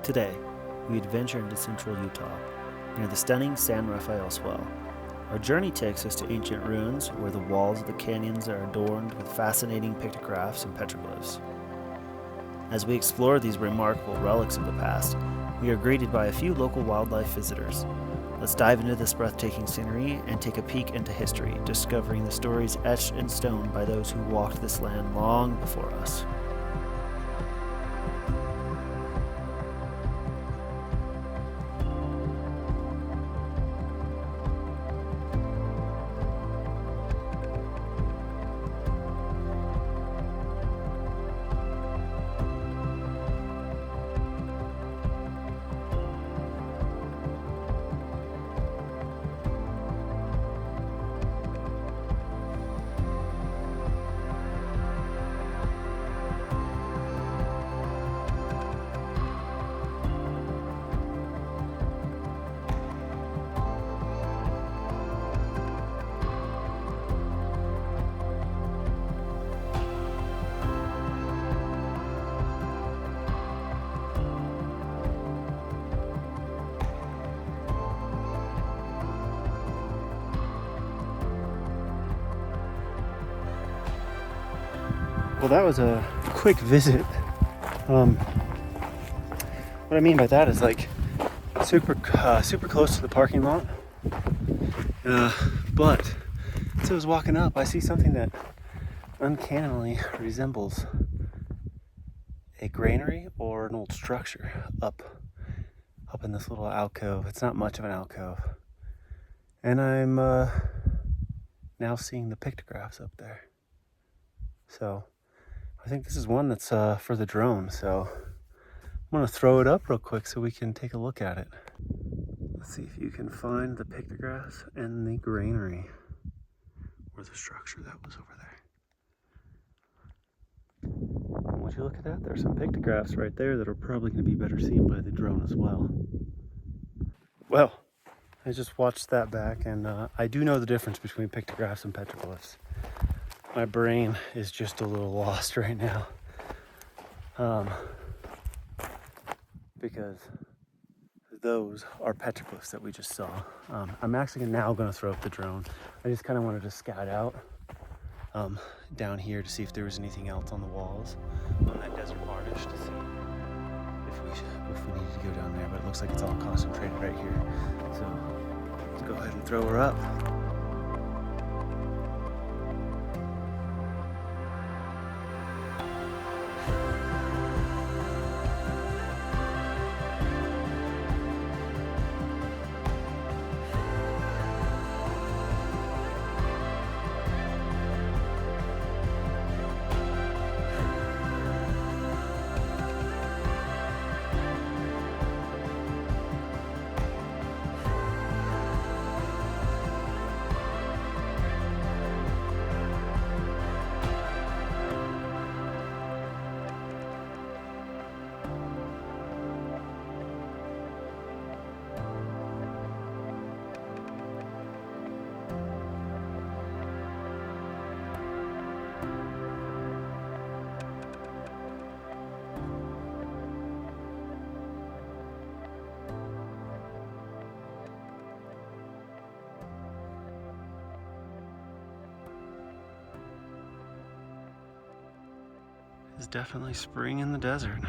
Today, we adventure into central Utah, near the stunning San Rafael Swell. Our journey takes us to ancient ruins where the walls of the canyons are adorned with fascinating pictographs and petroglyphs. As we explore these remarkable relics of the past, we are greeted by a few local wildlife visitors. Let's dive into this breathtaking scenery and take a peek into history, discovering the stories etched in stone by those who walked this land long before us. Well, that was a quick visit. What I mean by that is like super close to the parking lot. But as I was walking up, I see something that uncannily resembles a granary or an old structure up in this little alcove. It's not much of an alcove, and I'm now seeing the pictographs up there. So I think this is one that's for the drone, so I'm gonna throw it up real quick so we can take a look at it. Let's see if you can find the pictographs and the granary, or the structure that was over there. Would you look at that? There's some pictographs right there that are probably gonna be better seen by the drone as well. Well, I just watched that back, and I do know the difference between pictographs and petroglyphs. My brain is just a little lost right now, because those are petroglyphs that we just saw. I'm actually now going to throw up the drone. I just kind of wanted to scout out down here to see if there was anything else on the walls on that desert varnish, to see if we needed to go down there, but it looks like it's all concentrated right here. So let's go ahead and throw her up. It's definitely spring in the desert.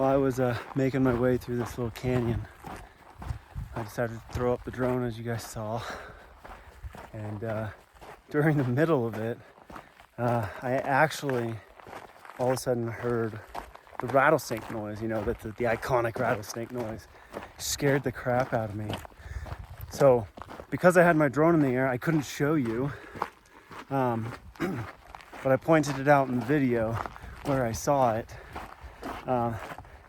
while I was making my way through this little canyon, I decided to throw up the drone, as you guys saw. And during the middle of it, I actually all of a sudden heard the rattlesnake noise, you know, the iconic rattlesnake noise. It scared the crap out of me. So because I had my drone in the air, I couldn't show you, but I pointed it out in the video where I saw it.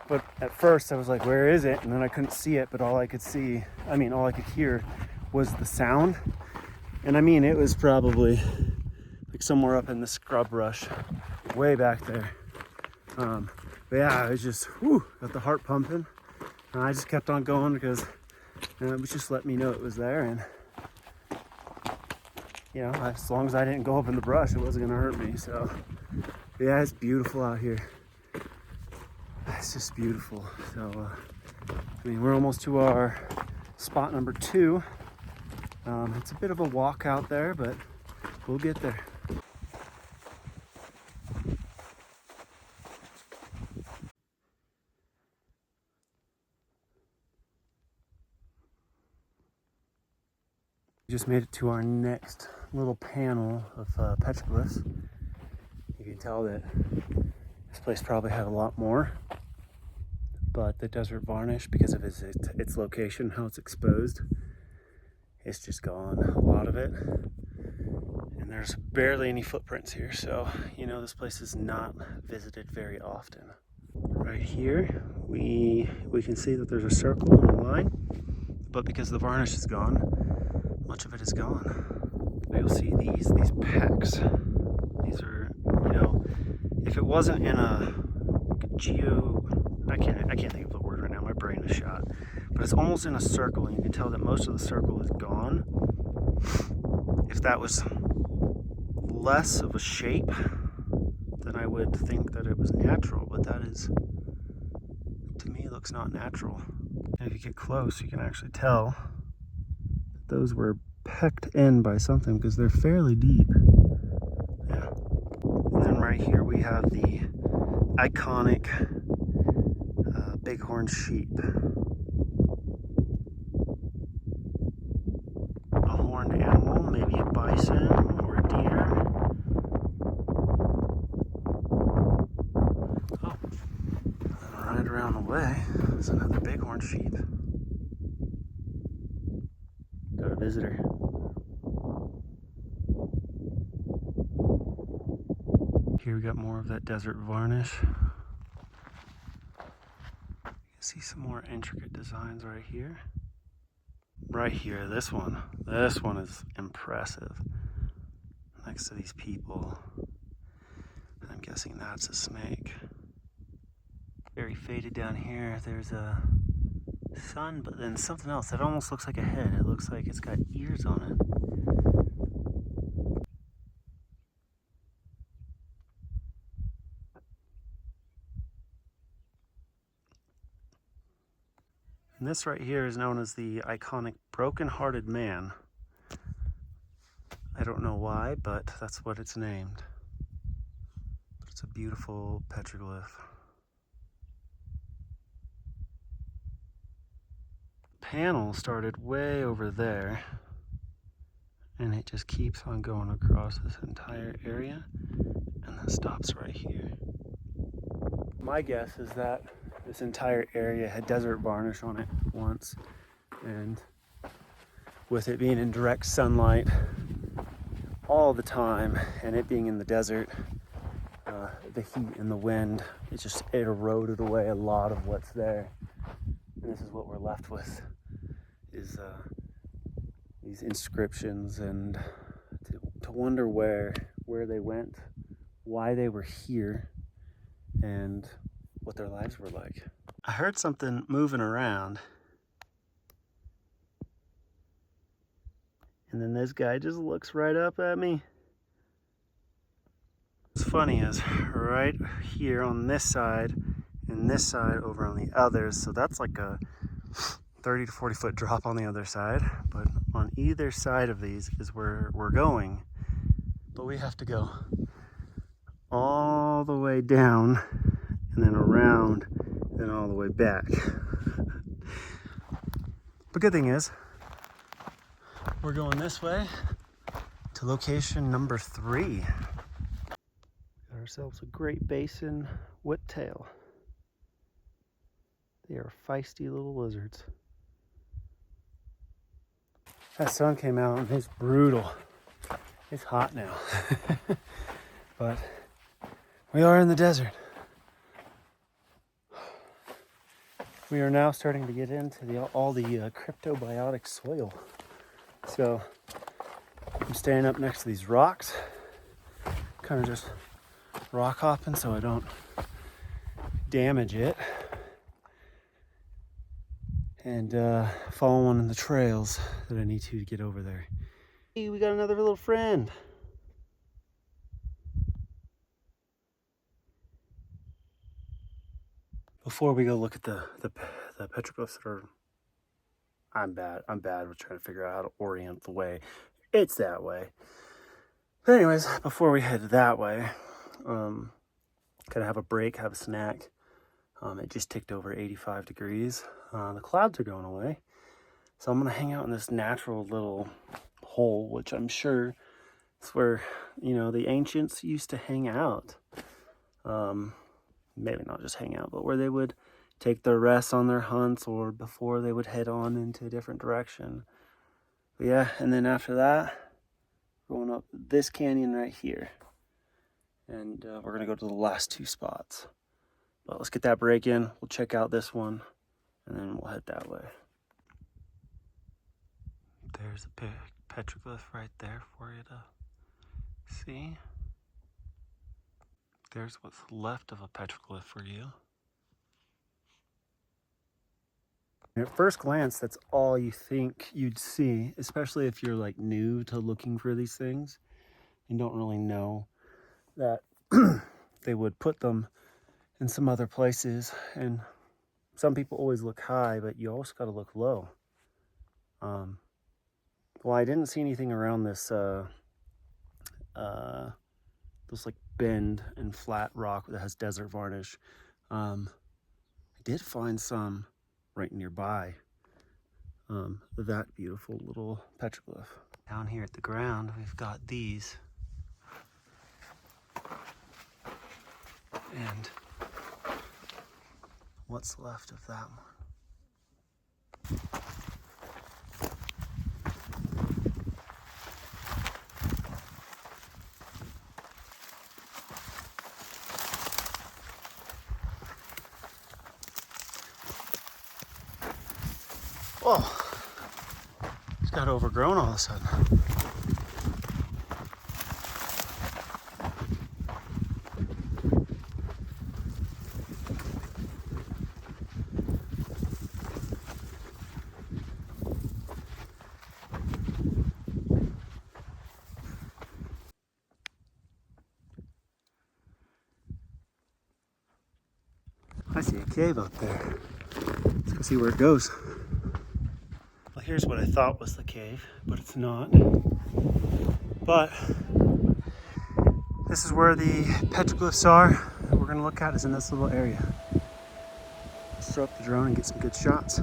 But at first I was like, where is it? And then I couldn't see it, but all I could hear was the sound. And I mean, it was probably like somewhere up in the scrub brush, way back there. But yeah, it was just, got the heart pumping. And I just kept on going because it was just letting me know it was there. And, you know, as long as I didn't go up in the brush, it wasn't gonna hurt me. So, yeah, it's beautiful out here. It's just beautiful. So, I mean, we're almost to our spot number 2. It's a bit of a walk out there, but we'll get there. We just made it to our next little panel of petroglyphs. You can tell that this place probably had a lot more, but the desert varnish, because of its location, how it's exposed, it's just gone, a lot of it. And there's barely any footprints here, so you know this place is not visited very often. Right here, we can see that there's a circle and a line, but because the varnish is gone, much of it is gone. You'll see these pecks. These are, you know, if it wasn't in a I can't think of the word right now, my brain is shot. But it's almost in a circle, and you can tell that most of the circle is gone. If that was less of a shape, then I would think that it was natural, but that is, to me, looks not natural. And if you get close, you can actually tell that those were pecked in by something, because they're fairly deep. Yeah. And then right here we have the iconic bighorn sheep. A horned animal, maybe a bison or a deer. Oh, and right around the way is another bighorn sheep. Got a visitor. Here we got more of that desert varnish. See some more intricate designs right here. Right here, this one is impressive. Next to these people, I'm guessing that's a snake. Very faded down here. There's a sun, but then something else that almost looks like a head. It looks like it's got ears on it. And this right here is known as the iconic broken-hearted man. I don't know why, but that's what it's named. But it's a beautiful petroglyph. The panel started way over there, and it just keeps on going across this entire area, and then stops right here. My guess is that this entire area had desert varnish on it once, and with it being in direct sunlight all the time and it being in the desert, the heat and the wind, it eroded away a lot of what's there. And this is what we're left with, is these inscriptions, and to wonder where they went, why they were here, and what their lives were like. I heard something moving around, and then this guy just looks right up at me. What's funny is right here on this side and this side over on the others, so that's like a 30 to 40 foot drop on the other side, but on either side of these is where we're going, but we have to go all the way down and then around then all the way back. But good thing is, we're going this way to location number 3. Got ourselves a Great Basin whiptail. They are feisty little lizards. That sun came out and it's brutal. It's hot now. But we are in the desert. We are now starting to get into all the cryptobiotic soil. So I'm staying up next to these rocks, kind of just rock hopping so I don't damage it, and following the trails that I need to get over there. Hey, we got another little friend. Before we go look at the petroglyphs that are, I'm bad with trying to figure out how to orient the way. It's that way. But anyways, before we head that way, kind of have a break, have a snack. It just ticked over 85 degrees. The clouds are going away. So I'm gonna hang out in this natural little hole, which I'm sure is where, you know, the ancients used to hang out. Maybe not just hang out, but where they would take their rest on their hunts or before they would head on into a different direction. But yeah, and then after that, going up this canyon right here. And we're gonna go to the last 2 spots. But let's get that break in. We'll check out this one and then we'll head that way. There's a petroglyph right there for you to see. There's what's left of a petroglyph for you. At first glance, that's all you think you'd see, especially if you're like new to looking for these things and don't really know that they would put them in some other places. And some people always look high, but you also got to look low. Well, I didn't see anything around this like bend and flat rock that has desert varnish. I did find some right nearby. That beautiful little petroglyph. Down here at the ground, we've got these. And what's left of that one? Whoa, it's got overgrown all of a sudden. I see a cave out there. Let's go see where it goes. Well, here's what I thought was the cave, but it's not. But this is where the petroglyphs are that we're gonna look at, is in this little area. Let's throw up the drone and get some good shots.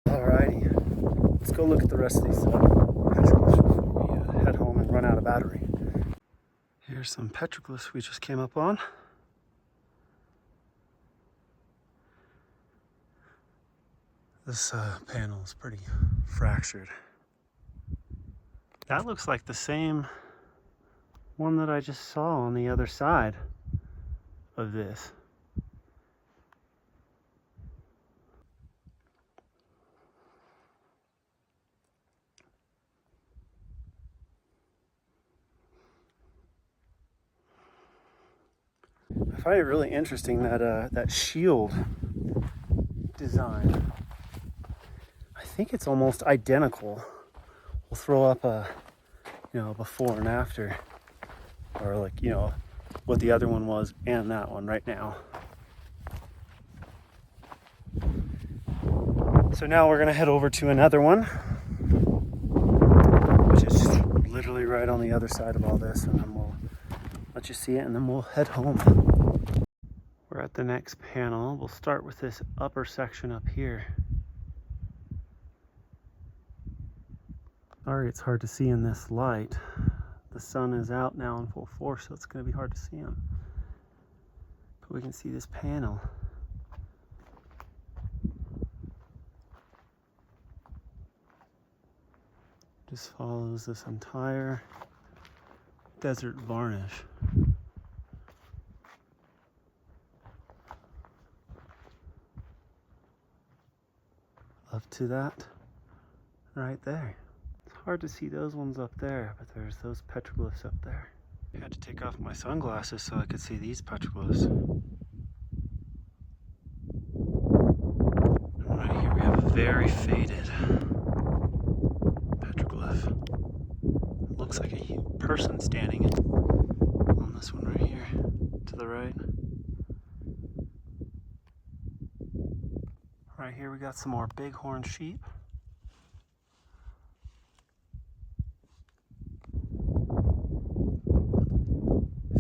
Alrighty, let's go look at the rest of these petroglyphs before we head home and run out of battery. Here's some petroglyphs we just came up on. This panel is pretty fractured. That looks like the same one that I just saw on the other side of this. I find it really interesting that that shield design. I think it's almost identical. We'll throw up a, before and after, or like, what the other one was and that one right now. So now we're gonna head over to another one, which is just literally right on the other side of all this, and then we'll let you see it and then we'll head home. We're at the next panel. We'll start with this upper section up here. Sorry, it's hard to see in this light. The sun is out now in full force, so it's going to be hard to see them. But we can see this panel. Just follows this entire desert varnish. Up to that right there. It's hard to see those ones up there, but there's those petroglyphs up there. I had to take off my sunglasses so I could see these petroglyphs. And right here we have a very faded petroglyph. It looks like a person standing on this one right here to the right. Right here we got some more bighorn sheep.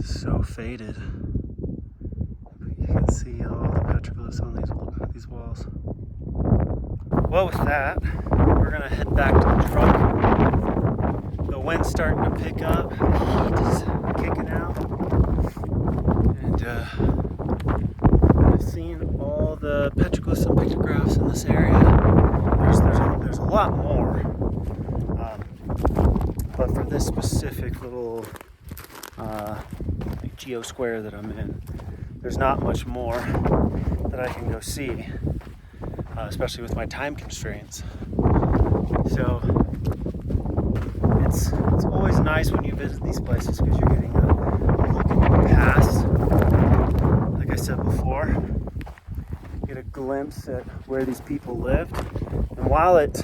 So faded. But you can see all the petroglyphs on these walls. Well, with that, we're gonna head back to the truck. The wind's starting to pick up, the heat is kicking out, and I've seen all the petroglyphs and pictographs in this area. There's a lot more, but for this specific little like geo square that I'm in, there's not much more that I can go see, especially with my time constraints. So it's always nice when you visit these places because you're getting a look at the past. Like I said before, get a glimpse at where these people lived, and while it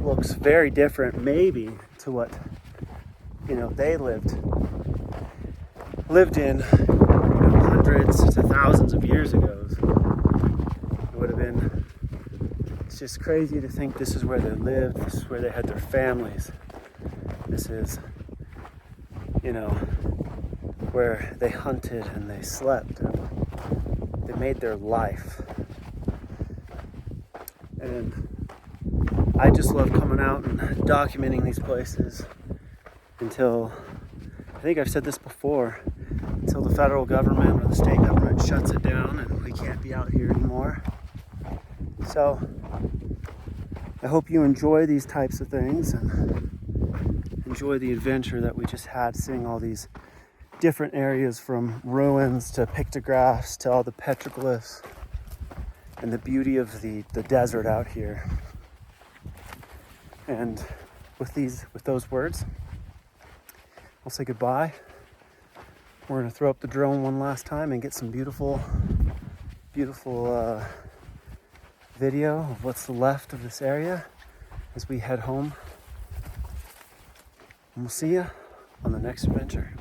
looks very different maybe to what they lived in hundreds to thousands of years ago, it would have been, it's just crazy to think this is where they lived, this is where they had their families, this is where they hunted and they slept and they made their life. And I just love coming out and documenting these places until, I think I've said this before, until the federal government or the state government shuts it down and we can't be out here anymore. So I hope you enjoy these types of things and enjoy the adventure that we just had, seeing all these different areas, from ruins to pictographs to all the petroglyphs, and the beauty of the desert out here. And with those words, I'll say goodbye. We're gonna throw up the drone one last time and get some beautiful video of what's left of this area as we head home. And we'll see you on the next adventure.